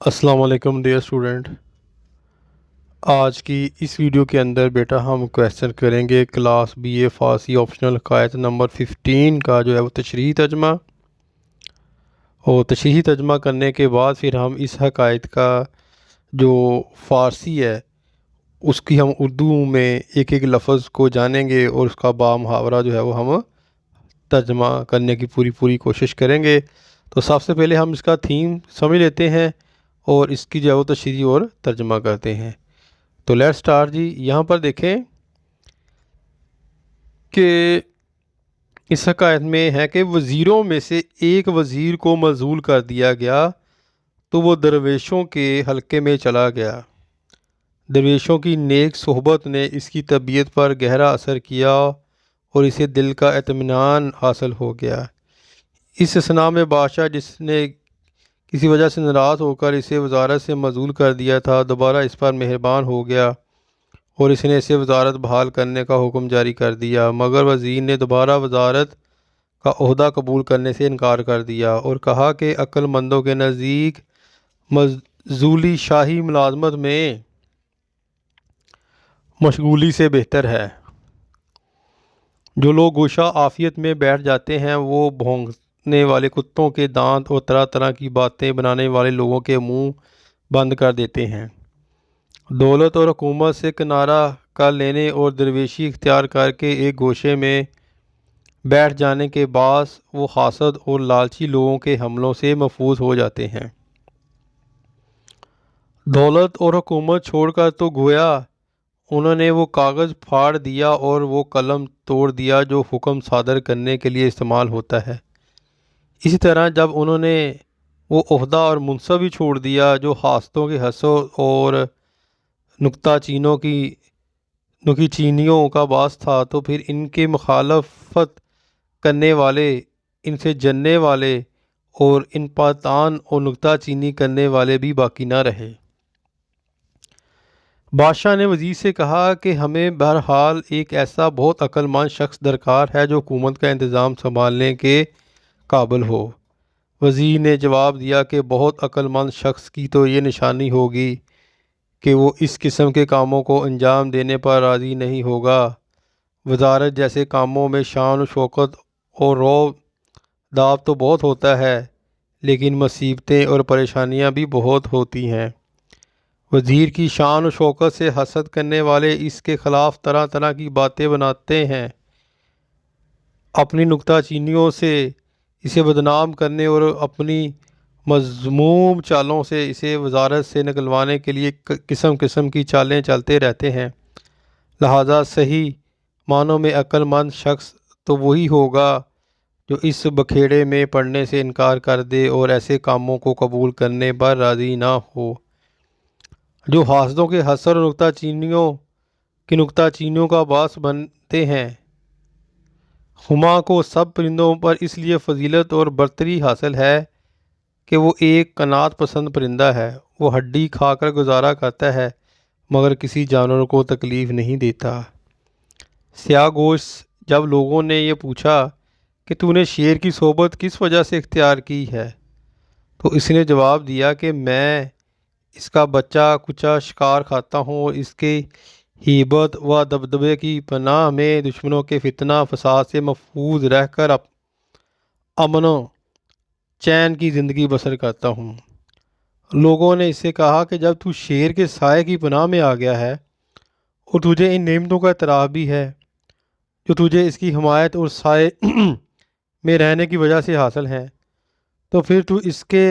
السلام علیکم dear student. آج کی اس ویڈیو کے اندر بیٹا ہم کویسچن کریں گے کلاس بی اے فارسی آپشنل حقائق نمبر 15 کا جو ہے وہ تشریحی ترجمہ، اور تشریحی ترجمہ کرنے کے بعد پھر ہم اس حقائق کا جو فارسی ہے اس کی ہم اردو میں ایک ایک لفظ کو جانیں گے اور اس کا با محاورہ جو ہے وہ ہم ترجمہ کرنے کی پوری کوشش کریں گے۔ تو سب سے پہلے ہم اس کا تھیم سمجھ لیتے ہیں اور اس کی جو ہے وہ تشریح اور ترجمہ کرتے ہیں۔ تو لیٹ سٹارٹ جی۔ یہاں پر دیکھیں کہ اس حکایت میں ہے کہ وزیروں میں سے ایک وزیر کو معزول کر دیا گیا تو وہ درویشوں کے حلقے میں چلا گیا۔ درویشوں کی نیک صحبت نے اس کی طبیعت پر گہرا اثر کیا اور اسے دل کا اطمینان حاصل ہو گیا۔ اس اثناء میں بادشاہ جس نے کسی وجہ سے ناراض ہو کر اسے وزارت سے معزول کر دیا تھا، دوبارہ اس پر مہربان ہو گیا اور اس نے اسے وزارت بحال کرنے کا حکم جاری کر دیا، مگر وزیر نے دوبارہ وزارت کا عہدہ قبول کرنے سے انکار کر دیا اور کہا کہ عقل مندوں کے نزدیک معزولی شاہی ملازمت میں مشغولی سے بہتر ہے۔ جو لوگ گوشہ عافیت میں بیٹھ جاتے ہیں وہ بھونکنے والے کتوں کے دانت اور طرح طرح کی باتیں بنانے والے لوگوں کے منہ بند کر دیتے ہیں۔ دولت اور حکومت سے کنارہ کر لینے اور درویشی اختیار کر کے ایک گوشے میں بیٹھ جانے کے باعث وہ حاسد اور لالچی لوگوں کے حملوں سے محفوظ ہو جاتے ہیں۔ دولت اور حکومت چھوڑ کر تو گویا انہوں نے وہ کاغذ پھاڑ دیا اور وہ قلم توڑ دیا جو حکم صادر کرنے کے لیے استعمال ہوتا ہے۔ اسی طرح جب انہوں نے وہ عہدہ اور منصب ہی چھوڑ دیا جو حاسدوں کے حسد اور نکتہ چینیوں کا باعث تھا، تو پھر ان کے مخالفت کرنے والے، ان سے جننے والے اور ان پر طعن اور نکتہ چینی کرنے والے بھی باقی نہ رہے۔ بادشاہ نے وزیر سے کہا کہ ہمیں بہرحال ایک ایسا بہت عقل مند شخص درکار ہے جو حکومت کا انتظام سنبھالنے کے قابل ہو۔ وزیر نے جواب دیا کہ بہت عقل مند شخص کی تو یہ نشانی ہوگی کہ وہ اس قسم کے کاموں کو انجام دینے پر راضی نہیں ہوگا۔ وزارت جیسے کاموں میں شان و شوکت اور رعب داب تو بہت ہوتا ہے، لیکن مصیبتیں اور پریشانیاں بھی بہت ہوتی ہیں۔ وزیر کی شان و شوکت سے حسد کرنے والے اس کے خلاف طرح طرح کی باتیں بناتے ہیں، اپنی نکتہ چینیوں سے اسے بدنام کرنے اور اپنی مذموم چالوں سے اسے وزارت سے نکلوانے کے لیے قسم قسم کی چالیں چلتے رہتے ہیں۔ لہذا صحیح معنوں میں عقل مند شخص تو وہی ہوگا جو اس بکھیڑے میں پڑنے سے انکار کر دے اور ایسے کاموں کو قبول کرنے پر راضی نہ ہو جو حاسدوں کے حسد اور نکتہ چینیوں کا باعث بنتے ہیں۔ ہما کو سب پرندوں پر اس لیے فضیلت اور برتری حاصل ہے کہ وہ ایک قناعت پسند پرندہ ہے۔ وہ ہڈی کھا کر گزارا کرتا ہے مگر کسی جانور کو تکلیف نہیں دیتا۔ سیاہ گوشت جب لوگوں نے یہ پوچھا کہ تو نے شیر کی صحبت کس وجہ سے اختیار کی ہے، تو اس نے جواب دیا کہ میں اس کا بچہ کچا شکار کھاتا ہوں اور اس کے ہیبت و دبدبے کی پناہ میں دشمنوں کے فتنہ فساد سے محفوظ رہ کر امن و چین کی زندگی بسر کرتا ہوں۔ لوگوں نے اس سے کہا کہ جب تو شیر کے سائے کی پناہ میں آ گیا ہے اور تجھے ان نعمتوں کا اعتراف بھی ہے جو تجھے اس کی حمایت اور سائے میں رہنے کی وجہ سے حاصل ہیں، تو پھر تو اس کے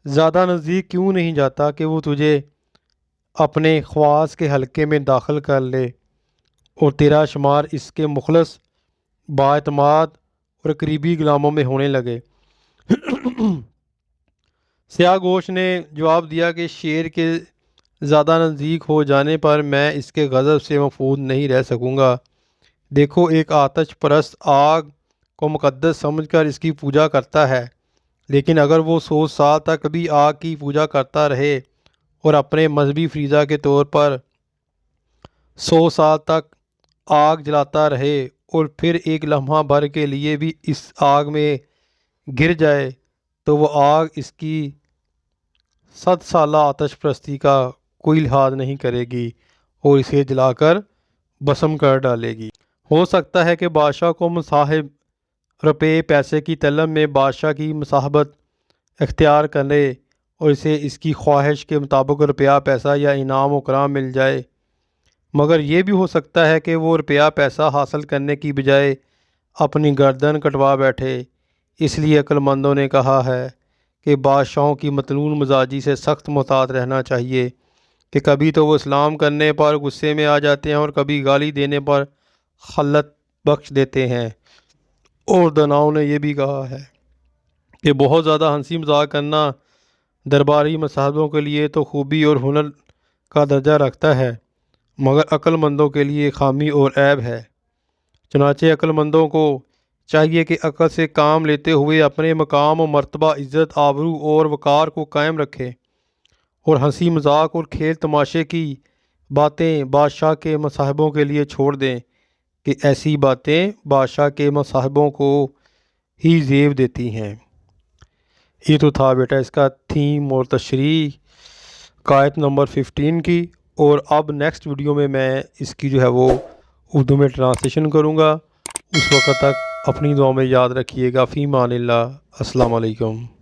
زیادہ نزدیک کیوں نہیں جاتا کہ وہ تجھے اپنے خواص کے حلقے میں داخل کر لے اور تیرا شمار اس کے مخلص، بااعتماد اور قریبی غلاموں میں ہونے لگے۔ سیاہ گوشت نے جواب دیا کہ شیر کے زیادہ نزدیک ہو جانے پر میں اس کے غضب سے محفوظ نہیں رہ سکوں گا۔ دیکھو، ایک آتش پرست آگ کو مقدس سمجھ کر اس کی پوجا کرتا ہے، لیکن اگر وہ 100 سال تک بھی آگ کی پوجا کرتا رہے اور اپنے مذہبی فریضہ کے طور پر 100 سال تک آگ جلاتا رہے اور پھر ایک لمحہ بھر کے لیے بھی اس آگ میں گر جائے، تو وہ آگ اس کی 100 سالہ آتش پرستی کا کوئی لحاظ نہیں کرے گی اور اسے جلا کر بسم کر ڈالے گی۔ ہو سکتا ہے کہ بادشاہ کو مصاحب روپے پیسے کی طلب میں بادشاہ کی مصاحبت اختیار کرے اور اسے اس کی خواہش کے مطابق روپیہ پیسہ یا انعام و اکرام مل جائے، مگر یہ بھی ہو سکتا ہے کہ وہ روپیہ پیسہ حاصل کرنے کی بجائے اپنی گردن کٹوا بیٹھے۔ اس لیے عقل مندوں نے کہا ہے کہ بادشاہوں کی مطنون مزاجی سے سخت محتاط رہنا چاہیے کہ کبھی تو وہ اسلام کرنے پر غصے میں آ جاتے ہیں اور کبھی گالی دینے پر خلت بخش دیتے ہیں۔ اور داناؤں نے یہ بھی کہا ہے کہ بہت زیادہ ہنسی مذاق کرنا درباری مصاحبوں کے لیے تو خوبی اور ہنر کا درجہ رکھتا ہے، مگر عقل مندوں کے لیے خامی اور عیب ہے۔ چنانچہ عقل مندوں کو چاہیے کہ عقل سے کام لیتے ہوئے اپنے مقام و مرتبہ، عزت، آبرو اور وقار کو قائم رکھیں اور ہنسی مذاق اور کھیل تماشے کی باتیں بادشاہ کے مصاحبوں کے لیے چھوڑ دیں کہ ایسی باتیں بادشاہ کے مصاحبوں کو ہی زیب دیتی ہیں۔ یہ تو تھا بیٹا اس کا تھیم اور تشریح آیت نمبر 15 کی، اور اب نیکسٹ ویڈیو میں اس کی جو ہے وہ اردو میں ٹرانسلیشن کروں گا۔ اس وقت تک اپنی دعا میں یاد رکھیے گا۔ فی امان اللہ۔ السلام علیکم۔